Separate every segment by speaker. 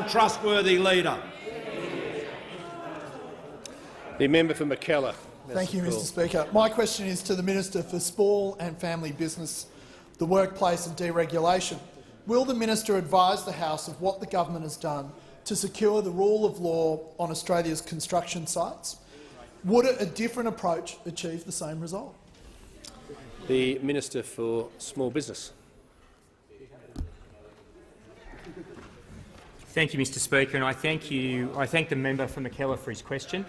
Speaker 1: trustworthy leader.
Speaker 2: The member for McKellar.
Speaker 3: Thank you, Mr Speaker. My question is to the Minister for Small and Family Business, the Workplace and Deregulation. Will the minister advise the House of what the government has done to secure the rule of law on Australia's construction sites? Would a different approach achieve the same result?
Speaker 2: The Minister for Small Business.
Speaker 4: Thank you, Mr Speaker, and I thank the member for McKellar for his question.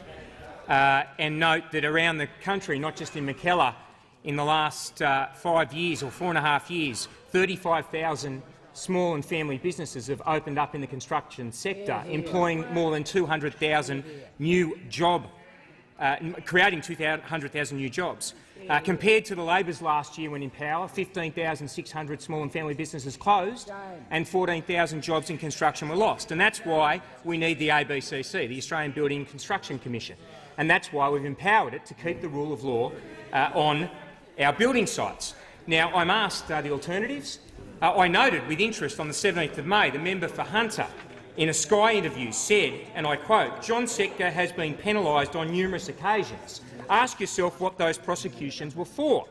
Speaker 4: And note that around the country, not just in McKellar, in the last 5 years or 4.5 years, 35,000 small and family businesses have opened up in the construction sector, employing more than 200,000 new jobs, creating 200,000 new jobs. Compared to the Labor's last year when in power, 15,600 small and family businesses closed and 14,000 jobs in construction were lost. And that's why we need the ABCC, the Australian Building and Construction Commission. And that's why we've empowered it to keep the rule of law on our building sites. Now, I'm asked the alternatives. I noted with interest on the 17th of May the member for Hunter in a Sky interview said, and I quote, "John Sector has been penalised on numerous occasions. Ask yourself what those prosecutions were for."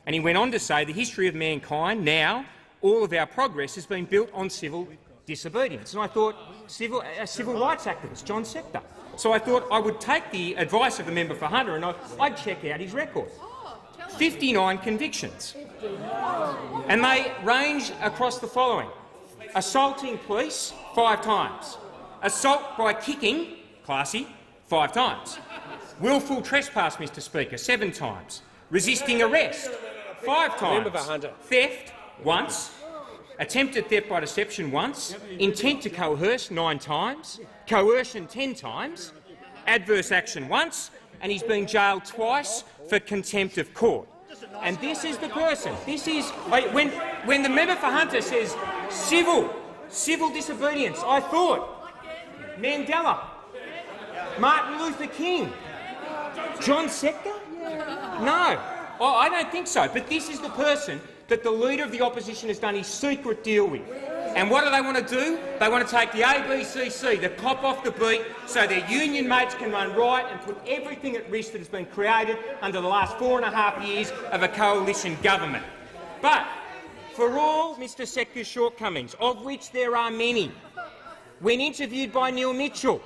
Speaker 4: And he went on to say, "The history of mankind, now all of our progress has been built on civil disobedience." And I thought, a civil rights activist, John Sector. So I thought I would take the advice of the member for Hunter and I'd check out his record. 59 convictions. And they range across the following: assaulting police 5 times, assault by kicking, classy, 5 times, willful trespass, Mr Speaker, 7 times, resisting arrest 5 times, theft once, attempted theft by deception once, intent to coerce 9 times, coercion 10 times, adverse action once, and he's been jailed twice for contempt of court. And this is the person. This is when the member for Hunter says civil disobedience. I thought Mandela, Martin Luther King, John Sector. No, I don't think so. But this is the person that the Leader of the Opposition has done his secret deal with. And what do they want to do? They want to take the ABCC, the cop off the beat, so their union mates can run riot and put everything at risk that has been created under the last 4.5 years of a coalition government. But for all Mr Sector's shortcomings, of which there are many, when interviewed by Neil Mitchell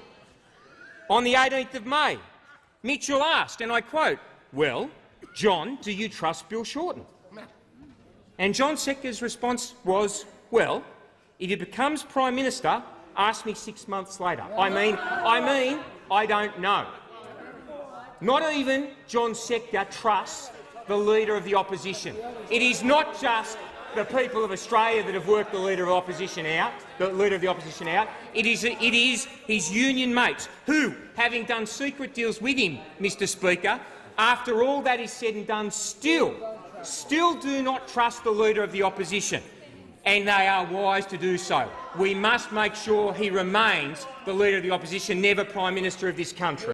Speaker 4: on the 18th of May, Mitchell asked, and I quote, "Well, John, do you trust Bill Shorten?" And John Sector's response was, "Well, if he becomes Prime Minister, ask me 6 months later." I mean, I don't know. Not even John Sector trusts the Leader of the Opposition. It is not just the people of Australia that have worked the Leader of the Opposition out. It is his union mates who, having done secret deals with him, Mr Speaker, after all that is said and done, still do not trust the Leader of the Opposition. And they are wise to do so. We must make sure he remains the Leader of the Opposition, never Prime Minister of this country.